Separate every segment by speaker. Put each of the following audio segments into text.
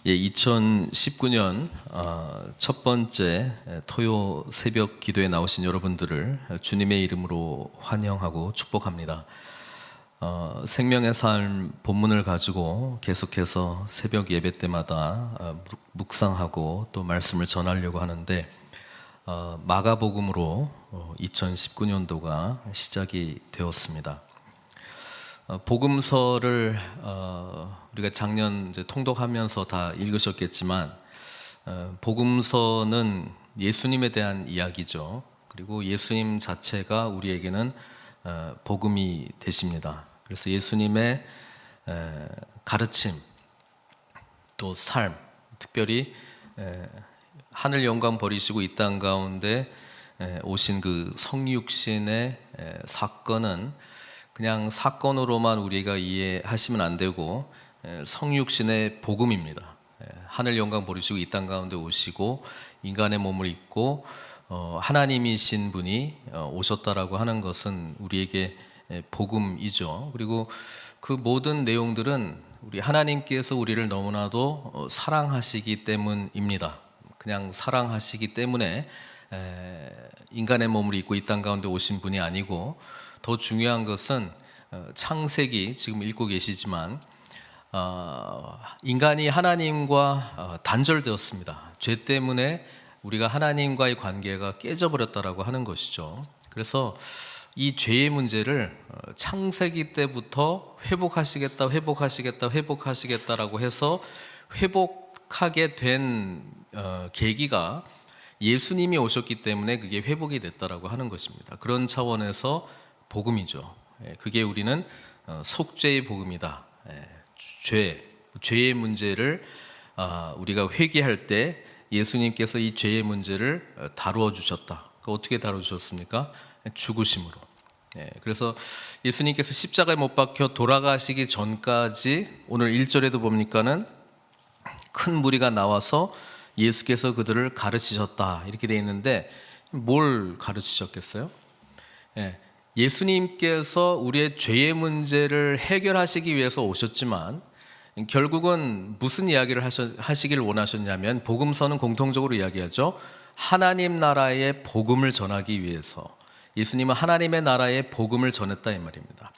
Speaker 1: 2019년 첫 번째 토요 새벽 기도에 나오신 여러분들을 주님의 이름으로 환영하고 축복합니다. 생명의 삶 본문을 가지고 계속해서 새벽 예배 때마다 묵상하고 또 말씀을 전하려고 하는데 마가복음으로 2019년도가 시작이 되었습니다. 복음서를 우리가 작년 이제 통독하면서 다 읽으셨겠지만 복음서는 예수님에 대한 이야기죠. 그리고 예수님 자체가 우리에게는 복음이 되십니다. 그래서 예수님의 가르침 또 삶, 특별히 하늘 영광 버리시고 이 땅 가운데 오신 그 성육신의 사건은 그냥 사건으로만 우리가 이해하시면 안 되고 성육신의 복음입니다. 하늘 영광 버리시고 이 땅 가운데 오시고 인간의 몸을 입고 하나님이신 분이 오셨다라고 하는 것은 우리에게 복음이죠. 그리고 그 모든 내용들은 우리 하나님께서 우리를 너무나도 사랑하시기 때문입니다. 그냥 사랑하시기 때문에 인간의 몸을 입고 이 땅 가운데 오신 분이 아니고, 더 중요한 것은 창세기 지금 읽고 계시지만 인간이 하나님과 단절되었습니다. 죄 때문에 우리가 하나님과의 관계가 깨져버렸다라고 하는 것이죠. 그래서 이 죄의 문제를 창세기 때부터 회복하시겠다라고 해서 회복하게 된 계기가 예수님이 오셨기 때문에 그게 회복이 됐다라고 하는 것입니다. 그런 차원에서 복음이죠. 그게 우리는 속죄의 복음이다. 죄의 문제를 우리가 회개할 때 예수님께서 이 죄의 문제를 다루어 주셨다. 어떻게 다루어 주셨습니까? 죽으심으로. 그래서 예수님께서 십자가에 못 박혀 돌아가시기 전까지 오늘 1절에도 보니까는 큰 무리가 나와서 예수께서 그들을 가르치셨다 이렇게 되어 있는데, 뭘 가르치셨겠어요? 예수님께서 우리의 죄의 문제를 해결하시기 위해서 오셨지만 결국은 무슨 이야기를 하시길 원하셨냐면, 복음서는 공통적으로 이야기하죠. 하나님 나라의 복음을 전하기 위해서 예수님은 하나님의 나라의 복음을 전했다 이 말입니다.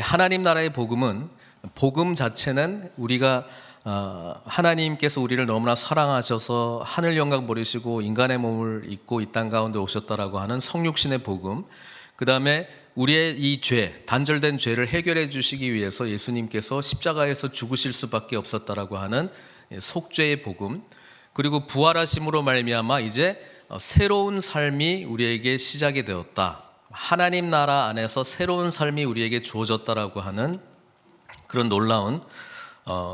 Speaker 1: 하나님 나라의 복음은, 복음 자체는 우리가 하나님께서 우리를 너무나 사랑하셔서 하늘 영광 버리시고 인간의 몸을 입고 이 땅 가운데 오셨다라고 하는 성육신의 복음, 그 다음에 우리의 이 죄, 단절된 죄를 해결해 주시기 위해서 예수님께서 십자가에서 죽으실 수밖에 없었다라고 하는 속죄의 복음, 그리고 부활하심으로 말미암아 이제 새로운 삶이 우리에게 시작이 되었다. 하나님 나라 안에서 새로운 삶이 우리에게 주어졌다라고 하는 그런 놀라운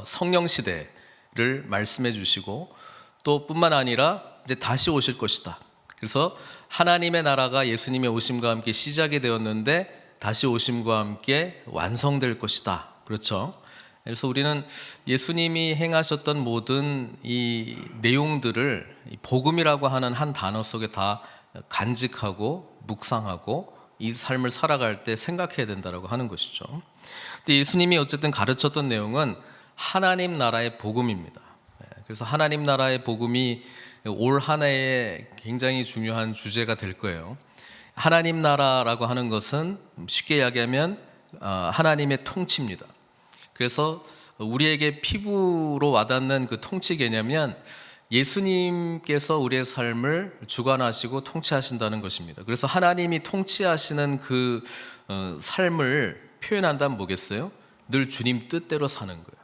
Speaker 1: 성령 시대를 말씀해 주시고, 또 뿐만 아니라 이제 다시 오실 것이다. 그래서 하나님의 나라가 예수님의 오심과 함께 시작이 되었는데 다시 오심과 함께 완성될 것이다. 그렇죠? 그래서 우리는 예수님이 행하셨던 모든 이 내용들을 복음이라고 하는 한 단어 속에 다 간직하고 묵상하고 이 삶을 살아갈 때 생각해야 된다고 하는 것이죠. 근데 예수님이 어쨌든 가르쳤던 내용은 하나님 나라의 복음입니다. 그래서 하나님 나라의 복음이 올 한 해에 굉장히 중요한 주제가 될 거예요. 하나님 나라라고 하는 것은 쉽게 이야기하면 하나님의 통치입니다. 그래서 우리에게 피부로 와닿는 그 통치 개념은 예수님께서 우리의 삶을 주관하시고 통치하신다는 것입니다. 그래서 하나님이 통치하시는 그 삶을 표현한다면 뭐겠어요? 늘 주님 뜻대로 사는 거예요.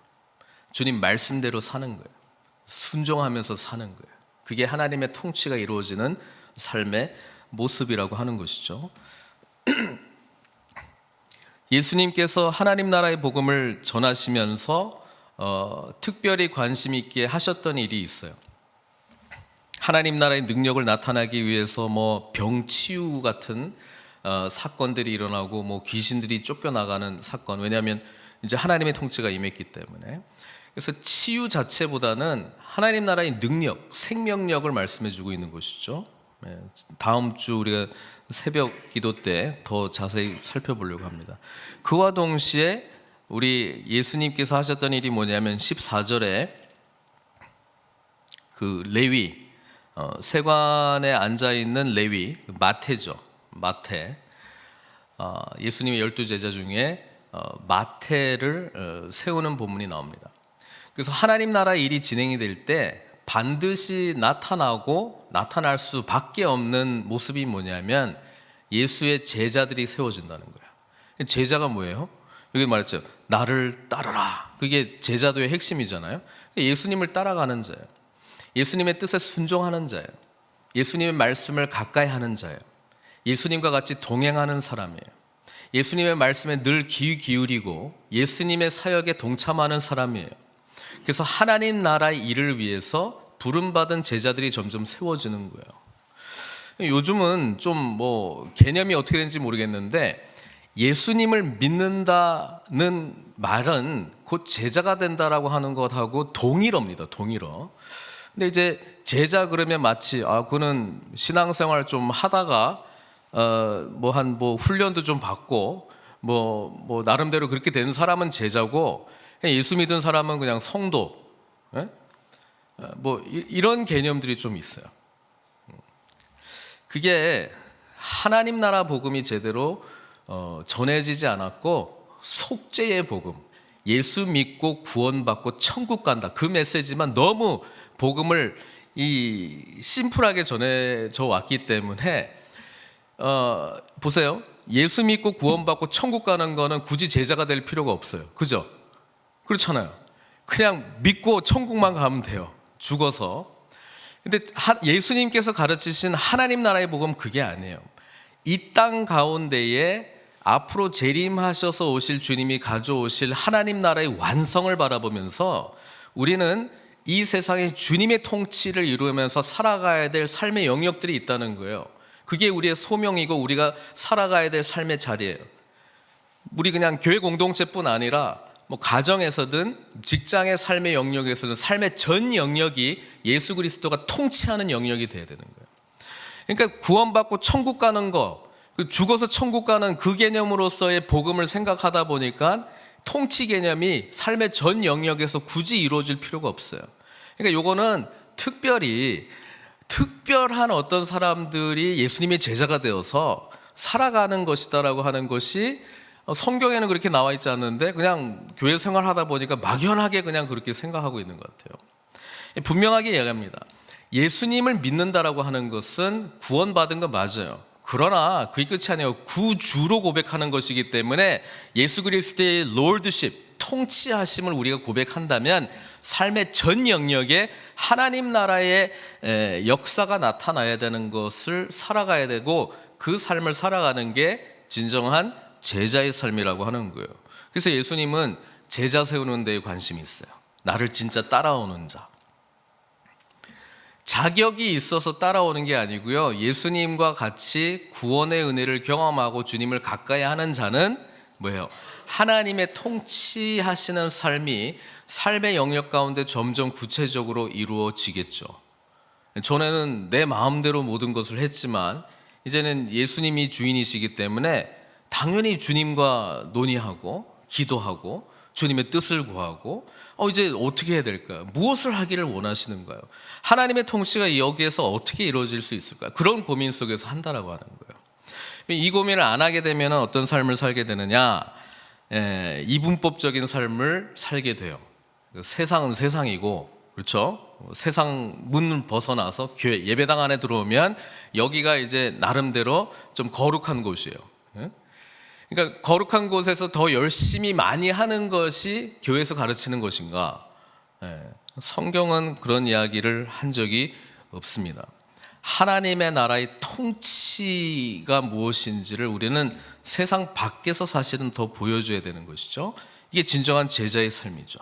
Speaker 1: 주님 말씀대로 사는 거예요. 순종하면서 사는 거예요. 그게 하나님의 통치가 이루어지는 삶의 모습이라고 하는 것이죠. 예수님께서 하나님 나라의 복음을 전하시면서 특별히 관심 있게 하셨던 일이 있어요. 하나님 나라의 능력을 나타나기 위해서 병 치유 같은 사건들이 일어나고 귀신들이 쫓겨나가는 사건, 왜냐하면 이제 하나님의 통치가 임했기 때문에. 그래서 치유 자체보다는 하나님 나라의 능력, 생명력을 말씀해 주고 있는 것이죠. 다음 주 우리가 새벽 기도 때 더 자세히 살펴보려고 합니다. 그와 동시에 우리 예수님께서 하셨던 일이 뭐냐면 14절에 그 레위, 세관에 앉아 있는 레위, 마태죠. 마태. 예수님의 12제자 중에 마태를 세우는 본문이 나옵니다. 그래서 하나님 나라의 일이 진행이 될 때 반드시 나타나고 나타날 수밖에 없는 모습이 뭐냐면 예수의 제자들이 세워진다는 거예요. 제자가 뭐예요? 여기 말했죠. 나를 따르라. 그게 제자도의 핵심이잖아요. 예수님을 따라가는 자예요. 예수님의 뜻에 순종하는 자예요. 예수님의 말씀을 가까이 하는 자예요. 예수님과 같이 동행하는 사람이에요. 예수님의 말씀에 늘 귀 기울이고 예수님의 사역에 동참하는 사람이에요. 그래서 하나님 나라의 일을 위해서 부름받은 제자들이 점점 세워지는 거예요. 요즘은 좀 개념이 어떻게 되는지 모르겠는데 예수님을 믿는다는 말은 곧 제자가 된다라고 하는 것하고 동일어입니다. 동일어. 근데 이제 제자 그러면 마치 그는 신앙생활 좀 하다가 훈련도 좀 받고 나름대로 그렇게 된 사람은 제자고 예수 믿은 사람은 그냥 성도. 이런 개념들이 좀 있어요. 그게 하나님 나라 복음이 제대로 전해지지 않았고 속죄의 복음, 예수 믿고 구원받고 천국 간다 그 메시지만 너무 복음을 심플하게 전해져 왔기 때문에 보세요. 예수 믿고 구원받고 천국 가는 거는 굳이 제자가 될 필요가 없어요. 그죠? 그렇잖아요. 그냥 믿고 천국만 가면 돼요. 죽어서. 근데 예수님께서 가르치신 하나님 나라의 복음 그게 아니에요. 이 땅 가운데에 앞으로 재림하셔서 오실 주님이 가져오실 하나님 나라의 완성을 바라보면서 우리는 이 세상에 주님의 통치를 이루면서 살아가야 될 삶의 영역들이 있다는 거예요. 그게 우리의 소명이고 우리가 살아가야 될 삶의 자리예요. 우리 그냥 교회 공동체뿐 아니라 가정에서든 직장의 삶의 영역에서든 삶의 전 영역이 예수 그리스도가 통치하는 영역이 돼야 되는 거예요. 그러니까 구원받고 천국 가는 거, 죽어서 천국 가는 그 개념으로서의 복음을 생각하다 보니까 통치 개념이 삶의 전 영역에서 굳이 이루어질 필요가 없어요. 그러니까 요거는 특별한 어떤 사람들이 예수님의 제자가 되어서 살아가는 것이다라고 하는 것이 성경에는 그렇게 나와 있지 않는데 그냥 교회 생활하다 보니까 막연하게 그냥 그렇게 생각하고 있는 것 같아요. 분명하게 이야기합니다. 예수님을 믿는다라고 하는 것은 구원받은 건 맞아요. 그러나 그게 끝이 아니에요. 구주로 고백하는 것이기 때문에 예수 그리스도의 롤드십, 통치하심을 우리가 고백한다면 삶의 전 영역에 하나님 나라의 역사가 나타나야 되는 것을 살아가야 되고 그 삶을 살아가는 게 진정한 제자의 삶이라고 하는 거예요. 그래서 예수님은 제자 세우는 데에 관심이 있어요. 나를 진짜 따라오는 자. 자격이 있어서 따라오는 게 아니고요. 예수님과 같이 구원의 은혜를 경험하고 주님을 가까이 하는 자는 뭐예요? 하나님의 통치하시는 삶이 삶의 영역 가운데 점점 구체적으로 이루어지겠죠. 전에는 내 마음대로 모든 것을 했지만 이제는 예수님이 주인이시기 때문에 당연히 주님과 논의하고 기도하고 주님의 뜻을 구하고 이제 어떻게 해야 될까요? 무엇을 하기를 원하시는가요? 하나님의 통치가 여기에서 어떻게 이루어질 수 있을까요? 그런 고민 속에서 한다라고 하는 거예요. 이 고민을 안 하게 되면 어떤 삶을 살게 되느냐? 이분법적인 삶을 살게 돼요. 세상은 세상이고, 그렇죠? 세상 문 벗어나서 교회 예배당 안에 들어오면 여기가 이제 나름대로 좀 거룩한 곳이에요. 그러니까 거룩한 곳에서 더 열심히 많이 하는 것이 교회에서 가르치는 것인가? 성경은 그런 이야기를 한 적이 없습니다. 하나님의 나라의 통치가 무엇인지를 우리는 세상 밖에서 사실은 더 보여줘야 되는 것이죠. 이게 진정한 제자의 삶이죠.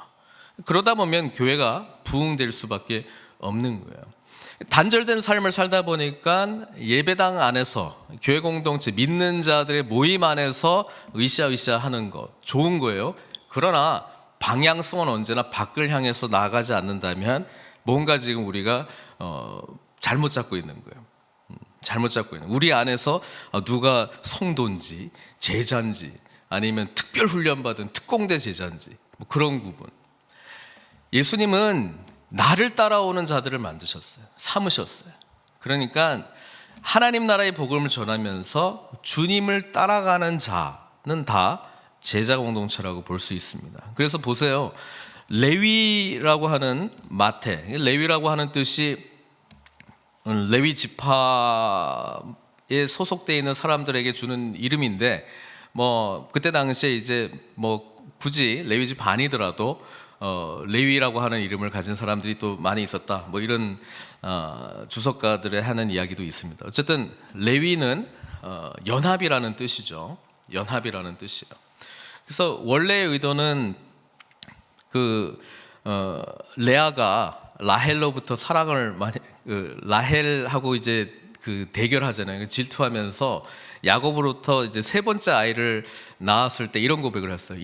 Speaker 1: 그러다 보면 교회가 부흥될 수밖에 없는 거예요. 단절된 삶을 살다 보니까 예배당 안에서 교회 공동체 믿는 자들의 모임 안에서 으쌰으쌰 하는 것 좋은 거예요. 그러나 방향성은 언제나 밖을 향해서 나가지 않는다면 뭔가 지금 우리가 잘못 잡고 있는 거예요. 잘못 잡고 있는. 우리 안에서 누가 성도인지 제자인지 아니면 특별 훈련 받은 특공대 제자인지 그런 구분. 예수님은 나를 따라오는 자들을 만드셨어요. 삼으셨어요. 그러니까 하나님 나라의 복음을 전하면서 주님을 따라가는 자는 다 제자 공동체라고 볼 수 있습니다. 그래서 보세요. 레위라고 하는 마태, 레위라고 하는 뜻이 레위 지파에 소속되어 있는 사람들에게 주는 이름인데, 뭐 그때 당시에 이제 뭐 굳이 레위 지파 아니더라도 레위라고 하는 이름을 가진 사람들이 또 많이 있었다, 뭐 이런 주석가들의 하는 이야기도 있습니다. 어쨌든 레위는 연합이라는 뜻이죠. 연합이라는 뜻이에요. 그래서 원래의 의도는 레아가 라헬로부터 사랑을 많이, 라헬하고 이제 대결하잖아요. 질투하면서 야곱으로부터 이제 세 번째 아이를 낳았을 때 이런 고백을 했어요.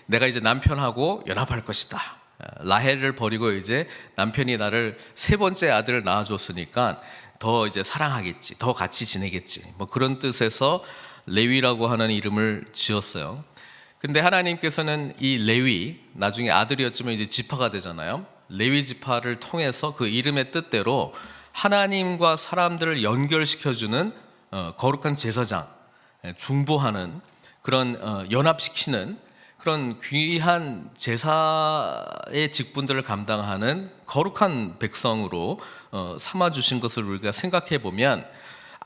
Speaker 1: 내가 이제 남편하고 연합할 것이다. 라헬을 버리고 이제 남편이 나를 세 번째 아들을 낳아줬으니까 더 이제 사랑하겠지, 더 같이 지내겠지, 뭐 그런 뜻에서 레위라고 하는 이름을 지었어요. 근데 하나님께서는 이 레위, 나중에 아들이었지만 이제 지파가 되잖아요. 레위 지파를 통해서 그 이름의 뜻대로 하나님과 사람들을 연결시켜주는 거룩한 제사장, 중보하는 그런 연합시키는 그런 귀한 제사의 직분들을 감당하는 거룩한 백성으로 삼아주신 것을 우리가 생각해 보면,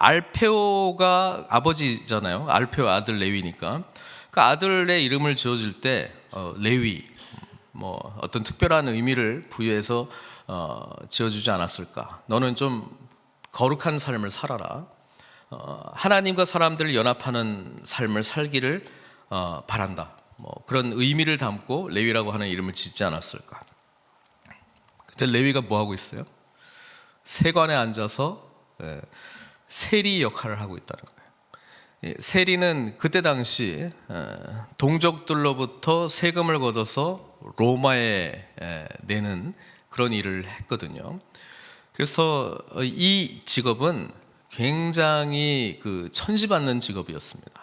Speaker 1: 알페오가 아버지잖아요. 알페오 아들 레위니까 그 아들의 이름을 지어줄 때 레위, 뭐 어떤 특별한 의미를 부여해서 지어주지 않았을까. 너는 좀 거룩한 삶을 살아라, 하나님과 사람들을 연합하는 삶을 살기를 바란다, 뭐 그런 의미를 담고 레위라고 하는 이름을 짓지 않았을까. 그때 레위가 뭐 하고 있어요? 세관에 앉아서 세리 역할을 하고 있다는 거예요. 세리는 그때 당시 동족들로부터 세금을 걷어서 로마에 내는 그런 일을 했거든요. 그래서 이 직업은 굉장히 천시받는 직업이었습니다.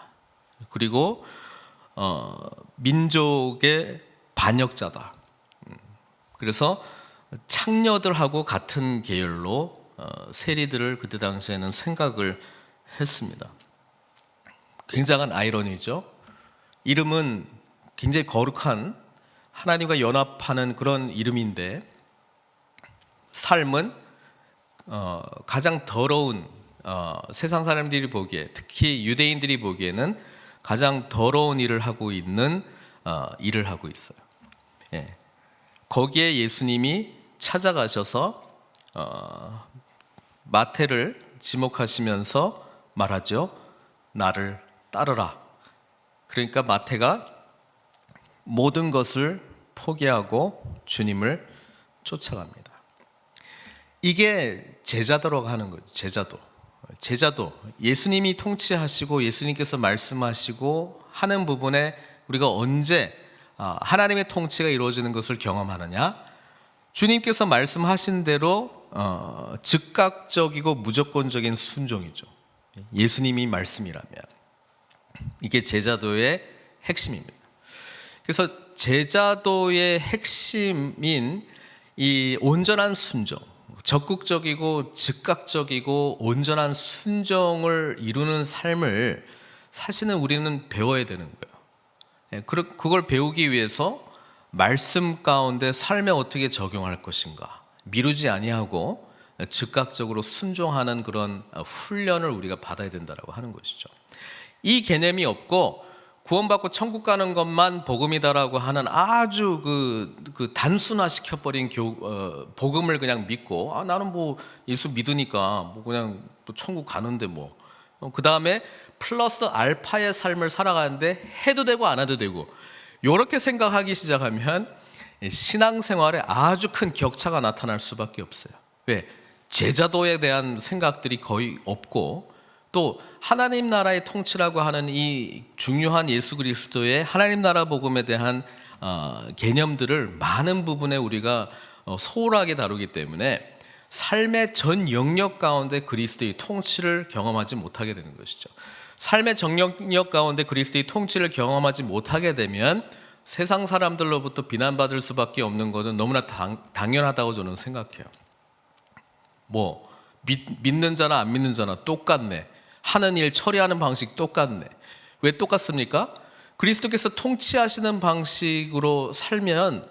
Speaker 1: 그리고 민족의 반역자다. 그래서 창녀들하고 같은 계열로 세리들을 그때 당시에는 생각을 했습니다. 굉장한 아이러니죠. 이름은 굉장히 거룩한 하나님과 연합하는 그런 이름인데, 삶은 가장 더러운, 세상 사람들이 보기에, 특히 유대인들이 보기에는 가장 더러운 일을 하고 있는 일을 하고 있어요. 거기에 예수님이 찾아가셔서 마태를 지목하시면서 말하죠. 나를 따르라. 그러니까 마태가 모든 것을 포기하고 주님을 쫓아갑니다. 이게 제자도라고 하는 거죠. 제자도 예수님이 통치하시고 예수님께서 말씀하시고 하는 부분에 우리가 언제 하나님의 통치가 이루어지는 것을 경험하느냐? 주님께서 말씀하신 대로 즉각적이고 무조건적인 순종이죠. 예수님이 말씀이라면. 이게 제자도의 핵심입니다. 그래서 제자도의 핵심인 이 온전한 순종, 적극적이고 즉각적이고 온전한 순종을 이루는 삶을 사실은 우리는 배워야 되는 거예요. 그걸 배우기 위해서 말씀 가운데 삶에 어떻게 적용할 것인가, 미루지 아니하고 즉각적으로 순종하는 그런 훈련을 우리가 받아야 된다고 하는 것이죠. 이 개념이 없고 구원받고 천국 가는 것만 복음이다라고 하는 아주 단순화 시켜버린 복음을 그냥 믿고, 나는 뭐 예수 믿으니까 뭐 그냥 또 천국 가는데 뭐, 그 다음에 플러스 알파의 삶을 살아가는데 해도 되고 안 해도 되고, 이렇게 생각하기 시작하면 신앙생활에 아주 큰 격차가 나타날 수밖에 없어요. 왜? 제자도에 대한 생각들이 거의 없고, 또 하나님 나라의 통치라고 하는 이 중요한 예수 그리스도의 하나님 나라 복음에 대한 개념들을 많은 부분에 우리가 소홀하게 다루기 때문에 삶의 전 영역 가운데 그리스도의 통치를 경험하지 못하게 되는 것이죠. 삶의 전 영역 가운데 그리스도의 통치를 경험하지 못하게 되면 세상 사람들로부터 비난받을 수밖에 없는 것은 너무나 당연하다고 저는 생각해요. 뭐 믿는 자나 안 믿는 자나 똑같네. 하는 일 처리하는 방식 똑같네. 왜 똑같습니까? 그리스도께서 통치하시는 방식으로 살면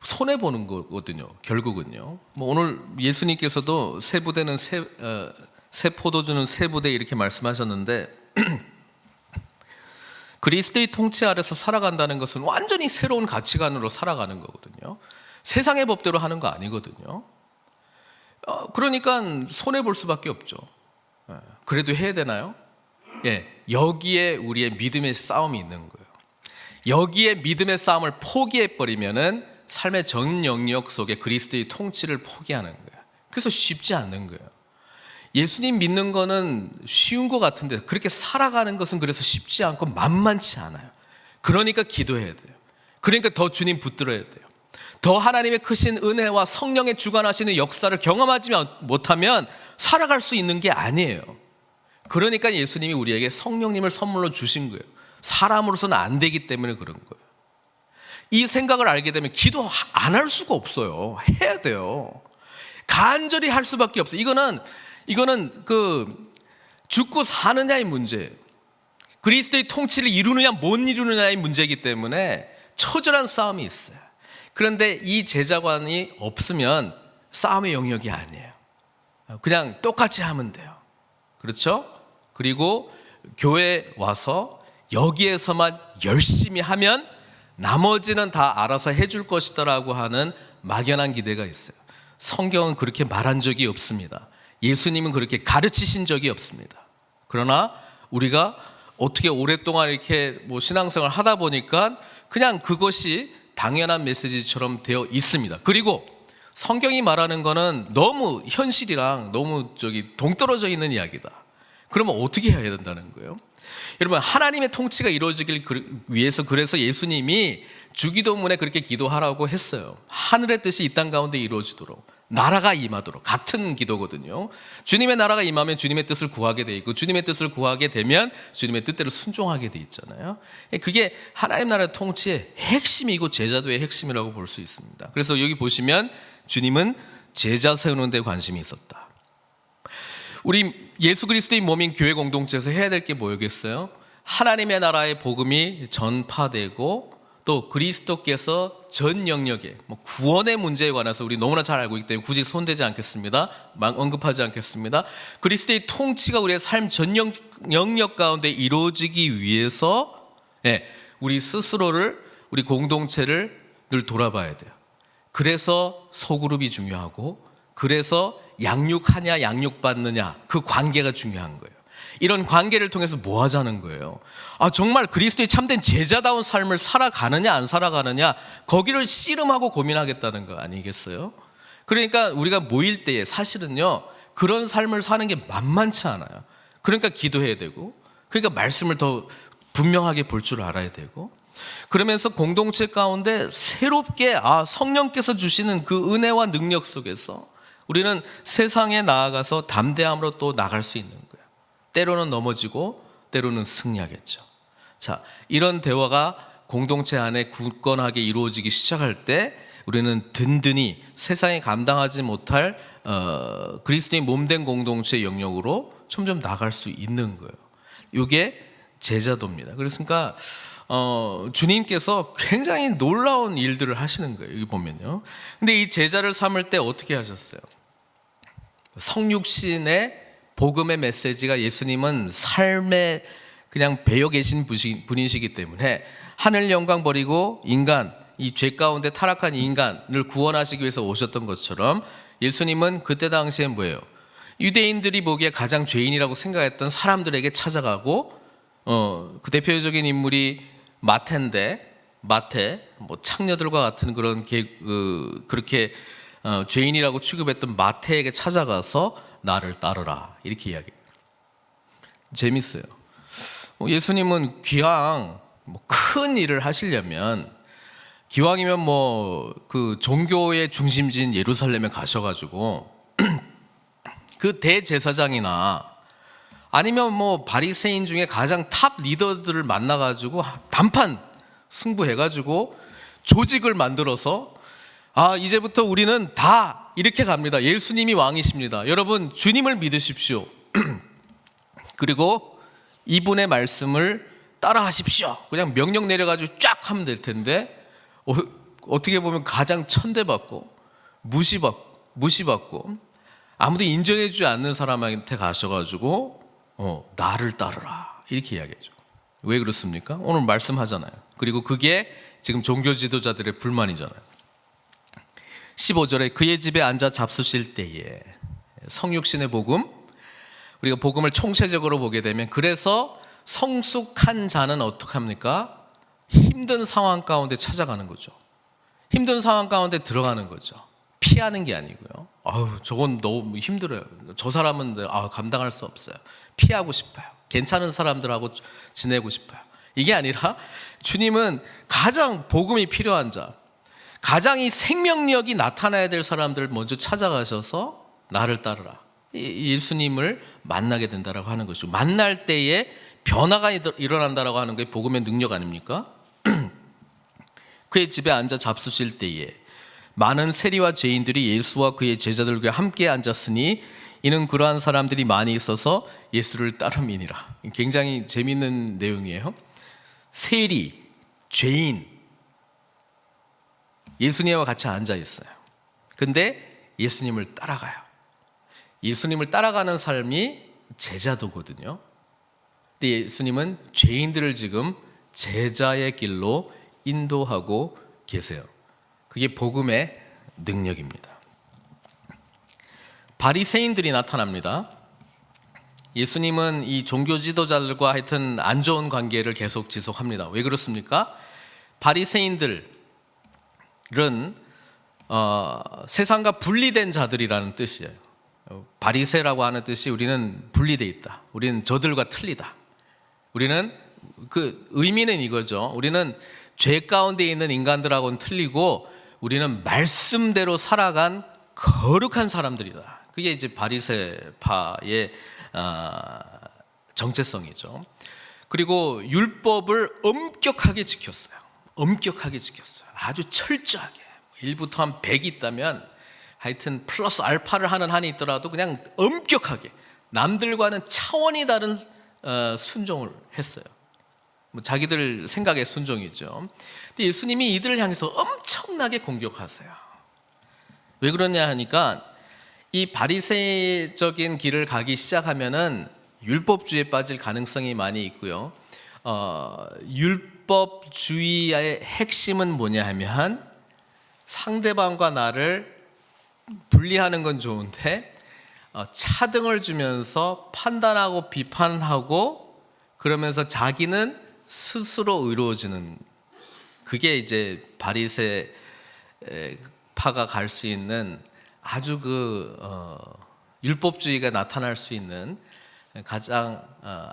Speaker 1: 손해보는 거거든요. 결국은요. 뭐 오늘 예수님께서도 새 부대는 새 포도주는 새 부대 이렇게 말씀하셨는데 그리스도의 통치 아래서 살아간다는 것은 완전히 새로운 가치관으로 살아가는 거거든요. 세상의 법대로 하는 거 아니거든요. 그러니까 손해볼 수밖에 없죠. 그래도 해야 되나요? 예, 여기에 우리의 믿음의 싸움이 있는 거예요. 여기에 믿음의 싸움을 포기해버리면은 삶의 전 영역 속에 그리스도의 통치를 포기하는 거예요. 그래서 쉽지 않는 거예요. 예수님 믿는 거는 쉬운 것 같은데 그렇게 살아가는 것은 그래서 쉽지 않고 만만치 않아요. 그러니까 기도해야 돼요. 그러니까 더 주님 붙들어야 돼요. 더 하나님의 크신 은혜와 성령의 주관하시는 역사를 경험하지 못하면 살아갈 수 있는 게 아니에요. 그러니까 예수님이 우리에게 성령님을 선물로 주신 거예요. 사람으로서는 안 되기 때문에 그런 거예요. 이 생각을 알게 되면 기도 안 할 수가 없어요. 해야 돼요. 간절히 할 수밖에 없어요. 이거는 죽고 사느냐의 문제예요. 그리스도의 통치를 이루느냐 못 이루느냐의 문제이기 때문에 처절한 싸움이 있어요. 그런데 이 제자관이 없으면 싸움의 영역이 아니에요. 그냥 똑같이 하면 돼요. 그렇죠? 그리고 교회에 와서 여기에서만 열심히 하면 나머지는 다 알아서 해줄 것이다라고 하는 막연한 기대가 있어요. 성경은 그렇게 말한 적이 없습니다. 예수님은 그렇게 가르치신 적이 없습니다. 그러나 우리가 어떻게 오랫동안 이렇게 신앙생활을 하다 보니까 그냥 그것이 당연한 메시지처럼 되어 있습니다. 그리고 성경이 말하는 거는 너무 현실이랑 너무 동떨어져 있는 이야기다. 그러면 어떻게 해야 된다는 거예요? 여러분, 하나님의 통치가 이루어지길 위해서 그래서 예수님이 주기도문에 그렇게 기도하라고 했어요. 하늘의 뜻이 이 땅 가운데 이루어지도록, 나라가 임하도록. 같은 기도거든요. 주님의 나라가 임하면 주님의 뜻을 구하게 돼 있고, 주님의 뜻을 구하게 되면 주님의 뜻대로 순종하게 돼 있잖아요. 그게 하나님 나라의 통치의 핵심이고 제자도의 핵심이라고 볼 수 있습니다. 그래서 여기 보시면 주님은 제자 세우는 데 관심이 있었다. 우리 예수 그리스도의 몸인 교회 공동체에서 해야 될 게 뭐겠어요? 하나님의 나라의 복음이 전파되고 또 그리스도께서 전 영역에 구원의 문제에 관해서 우리 너무나 잘 알고 있기 때문에 굳이 손대지 않겠습니다. 언급하지 않겠습니다. 그리스도의 통치가 우리의 삶 전 영역 가운데 이루어지기 위해서 우리 스스로를, 우리 공동체를 늘 돌아봐야 돼요. 그래서 소그룹이 중요하고, 그래서 양육하냐 양육받느냐 그 관계가 중요한 거예요. 이런 관계를 통해서 뭐 하자는 거예요? 정말 그리스도의 참된 제자다운 삶을 살아가느냐 안 살아가느냐 거기를 씨름하고 고민하겠다는 거 아니겠어요? 그러니까 우리가 모일 때에 사실은요 그런 삶을 사는 게 만만치 않아요. 그러니까 기도해야 되고, 그러니까 말씀을 더 분명하게 볼 줄 알아야 되고, 그러면서 공동체 가운데 새롭게 성령께서 주시는 그 은혜와 능력 속에서 우리는 세상에 나아가서 담대함으로 또 나갈 수 있는 거예요. 때로는 넘어지고 때로는 승리하겠죠. 자, 이런 대화가 공동체 안에 굳건하게 이루어지기 시작할 때 우리는 든든히 세상에 감당하지 못할 그리스도의 몸된 공동체의 영역으로 점점 나갈 수 있는 거예요. 이게 제자도입니다. 그러니까 주님께서 굉장히 놀라운 일들을 하시는 거예요. 여기 보면요. 근데 이 제자를 삼을 때 어떻게 하셨어요? 성육신의 복음의 메시지가, 예수님은 삶에 그냥 배어 계신 분이시기 때문에 하늘 영광 버리고 인간, 이 죄 가운데 타락한 인간을 구원하시기 위해서 오셨던 것처럼 예수님은 그때 당시에 뭐예요? 유대인들이 보기에 가장 죄인이라고 생각했던 사람들에게 찾아가고, 그 대표적인 인물이 마태인데, 마태 창녀들과 같은 그런 그렇게 죄인이라고 취급했던 마태에게 찾아가서 나를 따르라 이렇게 이야기해요. 재밌어요. 예수님은 기왕 큰 일을 하시려면, 기왕이면 그 종교의 중심지인 예루살렘에 가셔가지고 그 대제사장이나 아니면 바리새인 중에 가장 탑 리더들을 만나가지고 단판 승부해가지고 조직을 만들어서 이제부터 우리는 다 이렇게 갑니다. 예수님이 왕이십니다. 여러분 주님을 믿으십시오. 그리고 이분의 말씀을 따라하십시오. 그냥 명령 내려가지고 쫙 하면 될 텐데 어떻게 보면 가장 천대받고 무시받고 아무도 인정해주지 않는 사람한테 가셔가지고 나를 따르라 이렇게 이야기하죠. 왜 그렇습니까? 오늘 말씀하잖아요. 그리고 그게 지금 종교 지도자들의 불만이잖아요. 15절에 그의 집에 앉아 잡수실 때에 성육신의 복음, 우리가 복음을 총체적으로 보게 되면 그래서 성숙한 자는 어떻게 합니까? 힘든 상황 가운데 찾아가는 거죠. 힘든 상황 가운데 들어가는 거죠. 피하는 게 아니고요. 저건 너무 힘들어요. 저 사람은 감당할 수 없어요. 피하고 싶어요. 괜찮은 사람들하고 지내고 싶어요. 이게 아니라 주님은 가장 복음이 필요한 자, 가장 이 생명력이 나타나야 될 사람들을 먼저 찾아가셔서 나를 따르라. 예수님을 만나게 된다라고 하는 것이죠. 만날 때에 변화가 일어난다라고 하는 게 복음의 능력 아닙니까? 그의 집에 앉아 잡수실 때에 많은 세리와 죄인들이 예수와 그의 제자들과 함께 앉았으니 이는 그러한 사람들이 많이 있어서 예수를 따름이니라. 굉장히 재미있는 내용이에요. 세리, 죄인, 예수님과 같이 앉아 있어요. 근데 예수님을 따라가요. 예수님을 따라가는 삶이 제자도거든요. 근데 예수님은 죄인들을 지금 제자의 길로 인도하고 계세요. 그게 복음의 능력입니다. 바리새인들이 나타납니다. 예수님은 이 종교 지도자들과 하여튼 안 좋은 관계를 계속 지속합니다. 왜 그렇습니까? 바리새인들은 세상과 분리된 자들이라는 뜻이에요. 바리새라고 하는 뜻이 우리는 분리되어 있다. 우리는 저들과 틀리다. 우리는 그 의미는 이거죠. 우리는 죄 가운데 있는 인간들하고는 틀리고 우리는 말씀대로 살아간 거룩한 사람들이다. 그게 이제 바리새파의 정체성이죠. 그리고 율법을 엄격하게 지켰어요. 엄격하게 지켰어요. 아주 철저하게. 1부터 한 100이 있다면 하여튼 플러스 알파를 하는 한이 있더라도 그냥 엄격하게 남들과는 차원이 다른 순종을 했어요. 자기들 생각의 순종이죠. 근데 예수님이 이들을 향해서 엄청나게 공격하세요. 왜 그러냐 하니까 이 바리새적인 길을 가기 시작하면은 율법주의에 빠질 가능성이 많이 있고요. 율법주의의 핵심은 뭐냐 하면 상대방과 나를 분리하는 건 좋은데 차등을 주면서 판단하고 비판하고 그러면서 자기는 스스로 의로워지는, 그게 이제 바리새파가 갈 수 있는 아주 율법주의가 나타날 수 있는 가장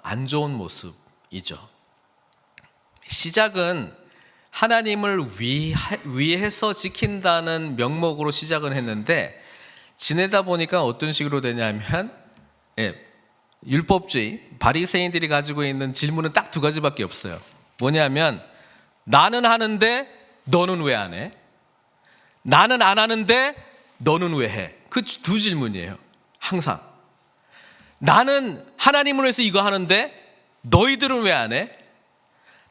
Speaker 1: 안 좋은 모습이죠. 시작은 하나님을 위해서 지킨다는 명목으로 시작은 했는데 지내다 보니까 어떤 식으로 되냐면 율법주의, 바리새인들이 가지고 있는 질문은 딱 2가지밖에 없어요. 뭐냐면 나는 하는데 너는 왜 안 해? 나는 안 하는데 너는 왜 해? 그 2 질문이에요. 항상. 나는 하나님을 위해서 이거 하는데 너희들은 왜 안 해?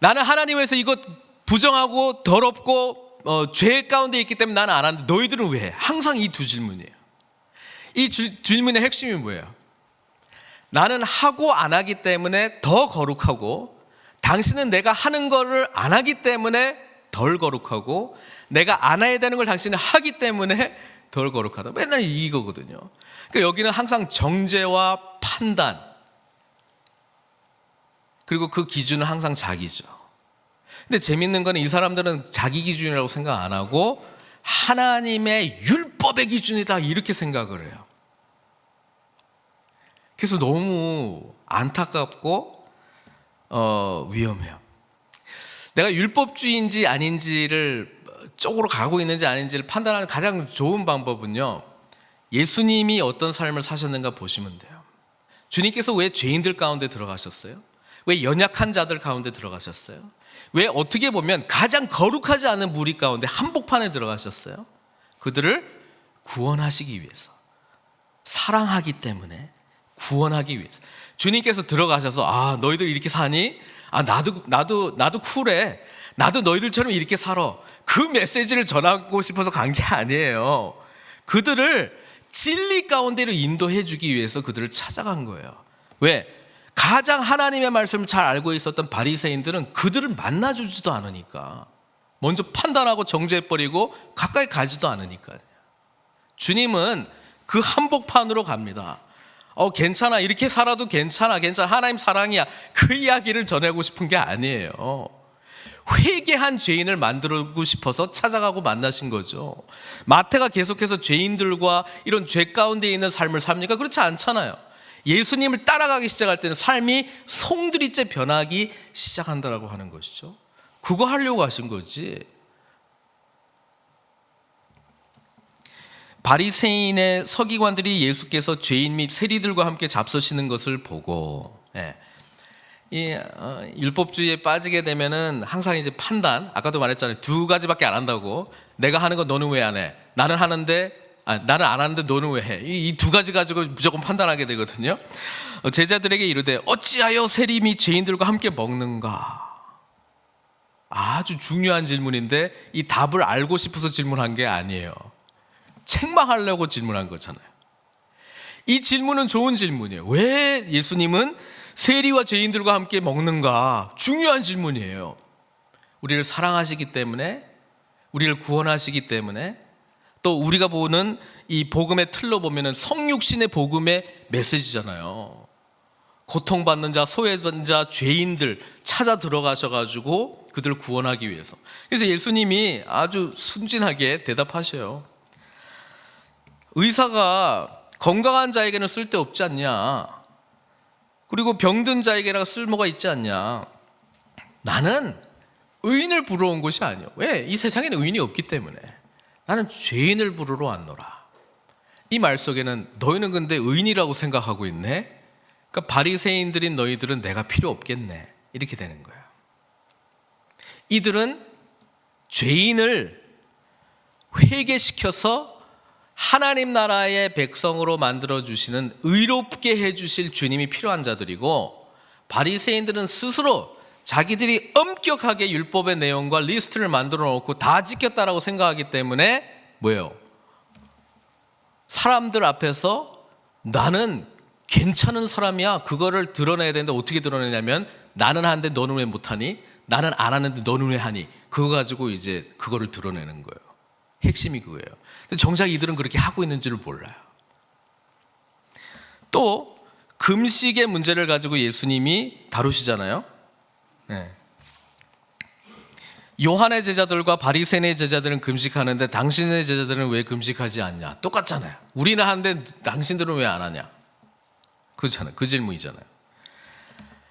Speaker 1: 나는 하나님을 위해서 이거 부정하고 더럽고 죄 가운데 있기 때문에 나는 안 하는데 너희들은 왜 해? 항상 이 2 질문이에요. 이 질문의 핵심이 뭐예요? 나는 하고 안 하기 때문에 더 거룩하고 당신은 내가 하는 거를 안 하기 때문에 덜 거룩하고 내가 안 해야 되는 걸 당신은 하기 때문에 덜 거룩하다. 맨날 이거거든요. 그러니까 여기는 항상 정죄와 판단, 그리고 그 기준은 항상 자기죠. 근데 재밌는 건 이 사람들은 자기 기준이라고 생각 안 하고 하나님의 율법의 기준이다 이렇게 생각을 해요. 그래서 너무 안타깝고 위험해요. 내가 율법주의인지 아닌지를 쪽으로 가고 있는지 아닌지를 판단하는 가장 좋은 방법은요, 예수님이 어떤 삶을 사셨는가 보시면 돼요. 주님께서 왜 죄인들 가운데 들어가셨어요? 왜 연약한 자들 가운데 들어가셨어요? 왜 어떻게 보면 가장 거룩하지 않은 무리 가운데 한복판에 들어가셨어요. 그들을 구원하시기 위해서, 사랑하기 때문에 구원하기 위해서. 주님께서 들어가셔서 너희들 이렇게 사니? 나도 쿨해. 나도 너희들처럼 이렇게 살아. 그 메시지를 전하고 싶어서 간 게 아니에요. 그들을 진리 가운데로 인도해 주기 위해서 그들을 찾아간 거예요. 왜? 가장 하나님의 말씀을 잘 알고 있었던 바리새인들은 그들을 만나주지도 않으니까, 먼저 판단하고 정죄해버리고 가까이 가지도 않으니까요. 주님은 그 한복판으로 갑니다. 괜찮아, 이렇게 살아도 괜찮아, 하나님 사랑이야, 그 이야기를 전하고 싶은 게 아니에요. 회개한 죄인을 만들고 싶어서 찾아가고 만나신 거죠. 마태가 계속해서 죄인들과 이런 죄 가운데 있는 삶을 삽니까? 그렇지 않잖아요. 예수님을 따라가기 시작할 때는 삶이 송두리째 변하기 시작한다라고 하는 것이죠. 그거 하려고 하신 거지. 바리새인의 서기관들이 예수께서 죄인 및 세리들과 함께 잡수시는 것을 보고, 이 율법주의에 빠지게 되면은 항상 이제 판단, 아까도 말했잖아요. 두 가지밖에 안 한다고. 내가 하는 거 너는 왜 안 해? 나는 하는데 나는 안 하는데 너는 왜 해? 이 두 가지 가지고 무조건 판단하게 되거든요. 제자들에게 이르되 어찌하여 세리 및 죄인들과 함께 먹는가? 아주 중요한 질문인데 이 답을 알고 싶어서 질문한 게 아니에요. 책망하려고 질문한 거잖아요. 이 질문은 좋은 질문이에요. 왜 예수님은 세리와 죄인들과 함께 먹는가? 중요한 질문이에요. 우리를 사랑하시기 때문에, 우리를 구원하시기 때문에, 또 우리가 보는 이 복음의 틀로 보면은 성육신의 복음의 메시지잖아요. 고통받는 자, 소외받는 자, 죄인들 찾아 들어가셔가지고 그들을 구원하기 위해서. 그래서 예수님이 아주 순진하게 대답하셔요. 의사가 건강한 자에게는 쓸데없지 않냐? 그리고 병든 자에게는 쓸모가 있지 않냐? 나는 의인을 부르러 온 것이 아니요. 왜? 이 세상에는 의인이 없기 때문에. 나는 죄인을 부르러 왔노라. 이 말 속에는 너희는 근데 의인이라고 생각하고 있네? 그러니까 바리새인들인 너희들은 내가 필요 없겠네. 이렇게 되는 거예요. 이들은 죄인을 회개시켜서 하나님 나라의 백성으로 만들어주시는, 의롭게 해주실 주님이 필요한 자들이고, 바리새인들은 스스로 자기들이 엄격하게 율법의 내용과 리스트를 만들어 놓고 다 지켰다라고 생각하기 때문에 뭐예요? 사람들 앞에서 나는 괜찮은 사람이야, 그거를 드러내야 되는데 어떻게 드러내냐면 나는 하는데 너는 왜 못하니? 나는 안 하는데 너는 왜 하니? 그거 가지고 이제 그거를 드러내는 거예요. 핵심이 그거예요. 근데 정작 이들은 그렇게 하고 있는지를 몰라요. 또 금식의 문제를 가지고 예수님이 다루시잖아요. 요한의 제자들과 바리새인의 제자들은 금식하는데 당신의 제자들은 왜 금식하지 않냐? 똑같잖아요. 우리는 하는데 당신들은 왜 안 하냐? 그렇잖아요. 그 질문이잖아요.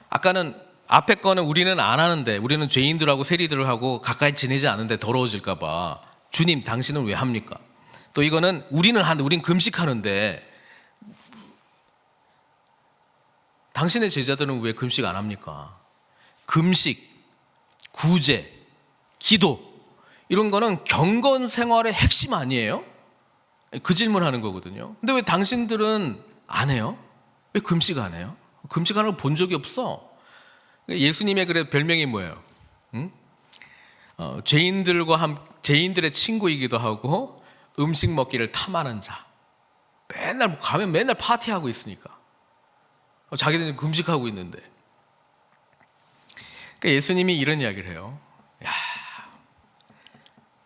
Speaker 1: 아까는 앞에 거는 우리는 안 하는데, 우리는 죄인들하고 세리들하고 가까이 지내지 않는데 더러워질까 봐 주님 당신은 왜 합니까? 또 이거는 우리는 하는데, 우린 금식하는데 당신의 제자들은 왜 금식 안 합니까? 금식, 구제, 기도, 이런 거는 경건 생활의 핵심 아니에요? 그 질문하는 거거든요. 근데 왜 당신들은 안 해요? 왜 금식 안 해요? 금식하는 거 본 적이 없어. 예수님의 그래 별명이 뭐예요? 죄인들의 친구이기도 하고 음식 먹기를 탐하는 자. 맨날 가면 맨날 파티하고 있으니까. 자기들은 금식하고 있는데. 그러니까 예수님이 이런 이야기를 해요.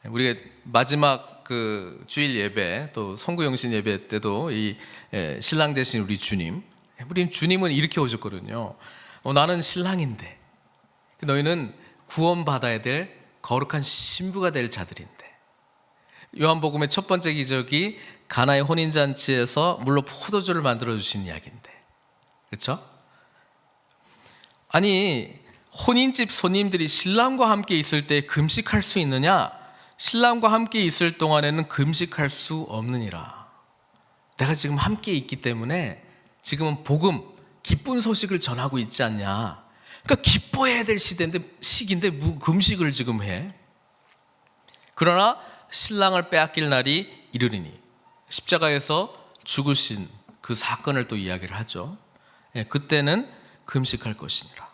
Speaker 1: 우리가 마지막 그 주일 예배, 또 성구영신 예배 때도 이 신랑 되신 우리 주님, 우리 주님은 이렇게 오셨거든요. 나는 신랑인데 너희는 구원받아야 될 거룩한 신부가 될 자들인데. 요한복음의 첫 번째 기적이 가나의 혼인잔치에서 물로 포도주를 만들어 주신 이야기인데, 그렇죠? 아니, 혼인집 손님들이 신랑과 함께 있을 때 금식할 수 있느냐? 신랑과 함께 있을 동안에는 금식할 수 없느니라. 내가 지금 함께 있기 때문에 지금은 복음, 기쁜 소식을 전하고 있지 않냐? 그러니까 기뻐해야 될 시기인데 금식을 지금 해. 그러나 신랑을 빼앗길 날이 이르리니, 십자가에서 죽으신 그 사건을 또 이야기를 하죠. 그때는 금식할 것이니라.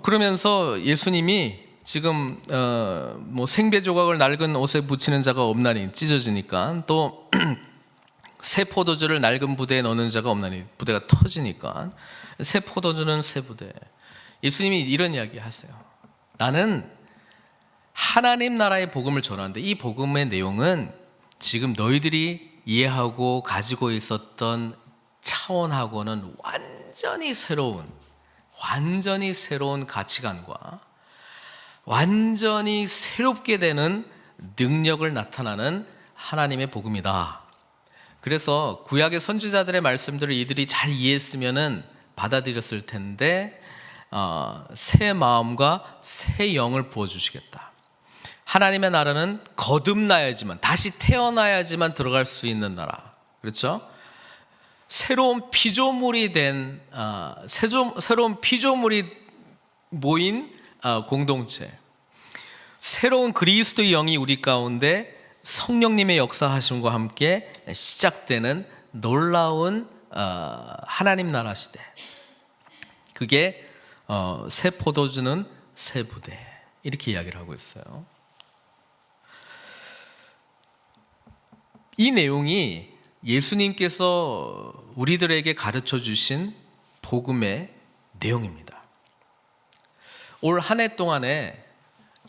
Speaker 1: 그러면서 예수님이 지금 뭐 생배 조각을 낡은 옷에 붙이는 자가 없나니 찢어지니까, 또 새 포도주를 낡은 부대에 넣는 자가 없나니 부대가 터지니까, 새 포도주는 새 부대. 예수님이 이런 이야기 하세요. 나는 하나님 나라의 복음을 전하는데, 이 복음의 내용은 지금 너희들이 이해하고 가지고 있었던 차원하고는 완전히 새로운 가치관과 완전히 새롭게 되는 능력을 나타나는 하나님의 복음이다. 그래서 구약의 선지자들의 말씀들을 이들이 잘 이해했으면은 받아들였을 텐데, 새 마음과 새 영을 부어주시겠다. 하나님의 나라는 거듭나야지만, 다시 태어나야지만 들어갈 수 있는 나라. 그렇죠? 새로운 피조물이 모인 공동체, 새로운 그리스도의 영이 우리 가운데 성령님의 역사하심과 함께 시작되는 놀라운 하나님 나라 시대. 그게 새 포도주는 새 부대, 이렇게 이야기를 하고 있어요. 이 내용이 예수님께서 우리들에게 가르쳐 주신 복음의 내용입니다. 올 한 해 동안에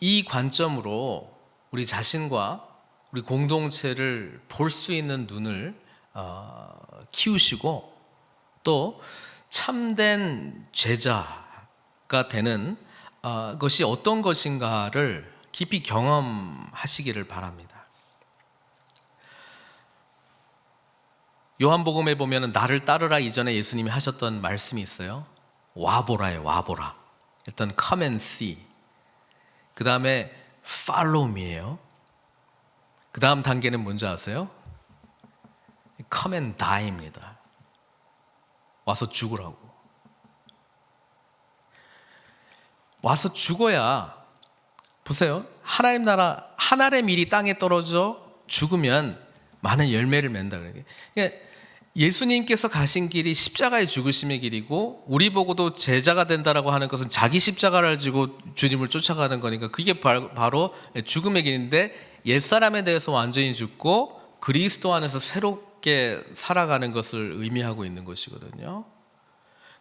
Speaker 1: 이 관점으로 우리 자신과 우리 공동체를 볼 수 있는 눈을 키우시고, 또 참된 제자가 되는 것이 어떤 것인가를 깊이 경험하시기를 바랍니다. 요한복음에 보면 나를 따르라 이전에 예수님이 하셨던 말씀이 있어요. 와보라예요. 와보라. 일단 come and see. 그 다음에 follow me예요. 그 다음 단계는 뭔지 아세요? come and die입니다. 와서 죽으라고. 와서 죽어야, 보세요, 하나님 나라, 하늘의 밀이 땅에 떨어져 죽으면 많은 열매를 맺는다. 그러니까 예수님께서 가신 길이 십자가의 죽으심의 길이고, 우리 보고도 제자가 된다라고 하는 것은 자기 십자가를 지고 주님을 쫓아가는 거니까, 그게 바로 죽음의 길인데, 옛사람에 대해서 완전히 죽고 그리스도 안에서 새롭게 살아가는 것을 의미하고 있는 것이거든요.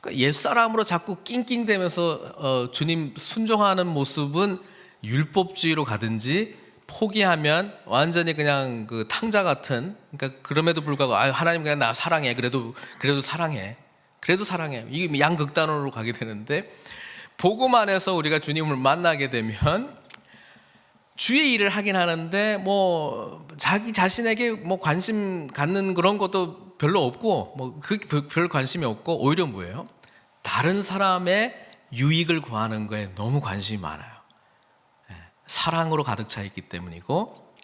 Speaker 1: 그러니까 옛사람으로 자꾸 낑낑대면서 주님 순종하는 모습은 율법주의로 가든지, 포기하면 완전히 그냥 그 탕자 같은, 그러니까 그럼에도 불구하고 하나님 그냥 나 사랑해, 그래도 사랑해, 이게 양극단으로 가게 되는데, 복음 안에서 우리가 주님을 만나게 되면 주의 일을 하긴 하는데, 뭐 자기 자신에게 뭐 관심 갖는 그런 것도 별로 없고, 뭐 별 관심이 없고, 오히려 뭐예요? 다른 사람의 유익을 구하는 거에 너무 관심이 많아요. 사랑으로 가득 차 있기 때문이고,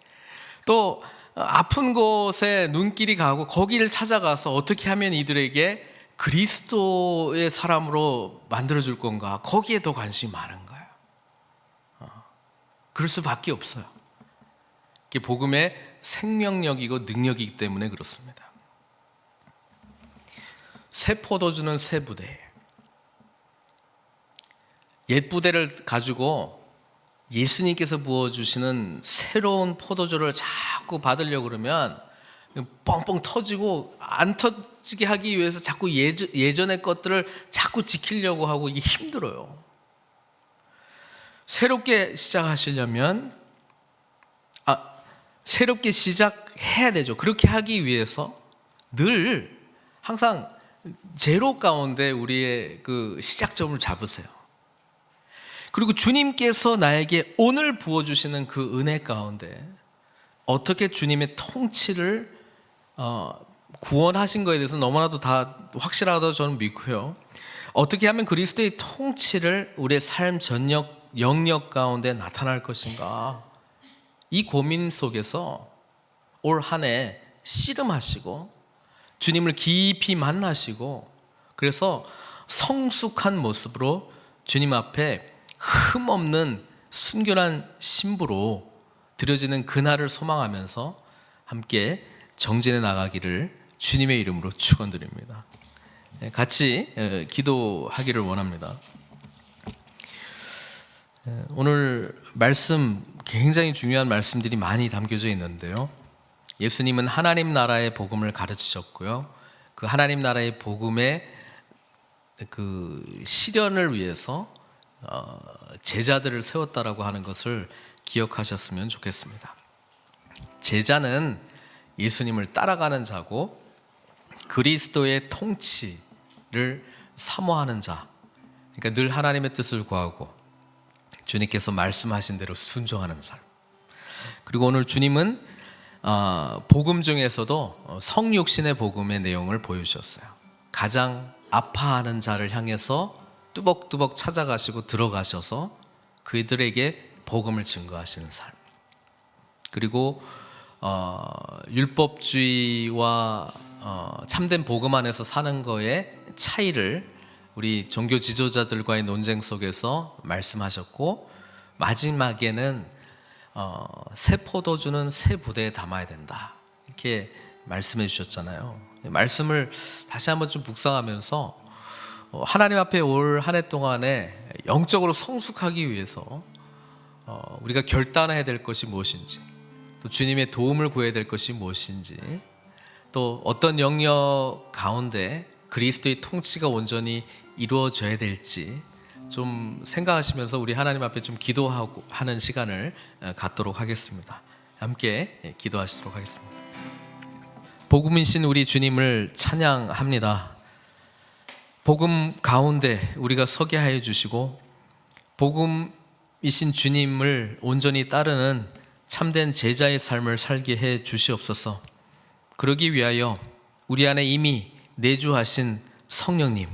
Speaker 1: 또 아픈 곳에 눈길이 가고 거기를 찾아가서 어떻게 하면 이들에게 그리스도의 사람으로 만들어줄 건가, 거기에 더 관심이 많은 거예요. 그럴 수밖에 없어요. 이게 복음의 생명력이고 능력이기 때문에 그렇습니다. 새 포도주는 새 부대예요. 옛 부대를 가지고 예수님께서 부어주시는 새로운 포도주를 자꾸 받으려고 그러면 뻥뻥 터지고, 안 터지게 하기 위해서 자꾸 예전의 것들을 자꾸 지키려고 하고, 이게 힘들어요. 새롭게 시작하시려면 새롭게 시작해야 되죠. 그렇게 하기 위해서 늘 항상 제로 가운데 우리의 그 시작점을 잡으세요. 그리고 주님께서 나에게 오늘 부어주시는 그 은혜 가운데 어떻게 주님의 통치를 구원하신 것에 대해서 너무나도 다 확실하다고 저는 믿고요. 어떻게 하면 그리스도의 통치를 우리의 삶 전역 영역 가운데 나타날 것인가, 이 고민 속에서 올 한 해 씨름하시고 주님을 깊이 만나시고, 그래서 성숙한 모습으로 주님 앞에 흠없는 순결한 신부로 드려지는 그날을 소망하면서 함께 정진해 나가기를 주님의 이름으로 축원드립니다. 같이 기도하기를 원합니다. 오늘 말씀 굉장히 중요한 말씀들이 많이 담겨져 있는데요. 예수님은 하나님 나라의 복음을 가르치셨고요. 그 하나님 나라의 복음의 그 실현을 위해서 제자들을 세웠다라고 하는 것을 기억하셨으면 좋겠습니다. 제자는 예수님을 따라가는 자고 그리스도의 통치를 사모하는 자, 그러니까 늘 하나님의 뜻을 구하고 주님께서 말씀하신 대로 순종하는 삶. 그리고 오늘 주님은 복음 중에서도 성육신의 복음의 내용을 보여주셨어요. 가장 아파하는 자를 향해서 뚜벅뚜벅 찾아가시고 들어가셔서 그들에게 복음을 증거하시는 삶. 그리고 율법주의와 참된 복음 안에서 사는 거의 차이를 우리 종교 지도자들과의 논쟁 속에서 말씀하셨고, 마지막에는 새 포도주는 새 부대에 담아야 된다, 이렇게 말씀해 주셨잖아요. 말씀을 다시 한번 좀 묵상하면서 하나님 앞에 올 한 해 동안에 영적으로 성숙하기 위해서 우리가 결단해야 될 것이 무엇인지, 또 주님의 도움을 구해야 될 것이 무엇인지, 또 어떤 영역 가운데 그리스도의 통치가 온전히 이루어져야 될지 좀 생각하시면서 우리 하나님 앞에 좀 기도하고 하는 시간을 갖도록 하겠습니다. 함께 기도하시도록 하겠습니다. 복음이신 우리 주님을 찬양합니다. 복음 가운데 우리가 서게 하여 주시고, 복음이신 주님을 온전히 따르는 참된 제자의 삶을 살게 해 주시옵소서. 그러기 위하여 우리 안에 이미 내주하신 성령님,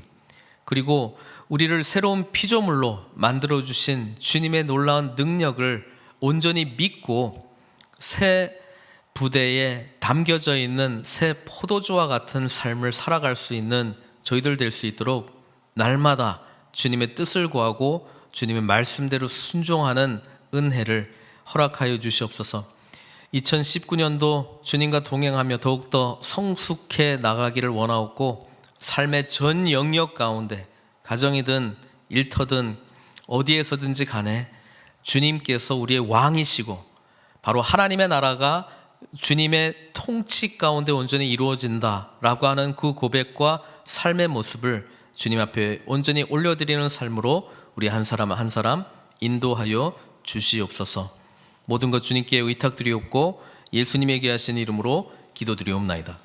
Speaker 1: 그리고 우리를 새로운 피조물로 만들어주신 주님의 놀라운 능력을 온전히 믿고 새 부대에 담겨져 있는 새 포도주와 같은 삶을 살아갈 수 있는 저희들 될 수 있도록 날마다 주님의 뜻을 구하고 주님의 말씀대로 순종하는 은혜를 허락하여 주시옵소서. 2019년도 주님과 동행하며 더욱더 성숙해 나가기를 원하옵고, 삶의 전 영역 가운데 가정이든 일터든 어디에서든지 간에 주님께서 우리의 왕이시고 바로 하나님의 나라가 주님의 통치 가운데 온전히 이루어진다라고 하는 그 고백과 삶의 모습을 주님 앞에 온전히 올려드리는 삶으로 우리 한 사람 한 사람 인도하여 주시옵소서. 모든 것 주님께 의탁드리옵고 예수님에게 하신 이름으로 기도드리옵나이다.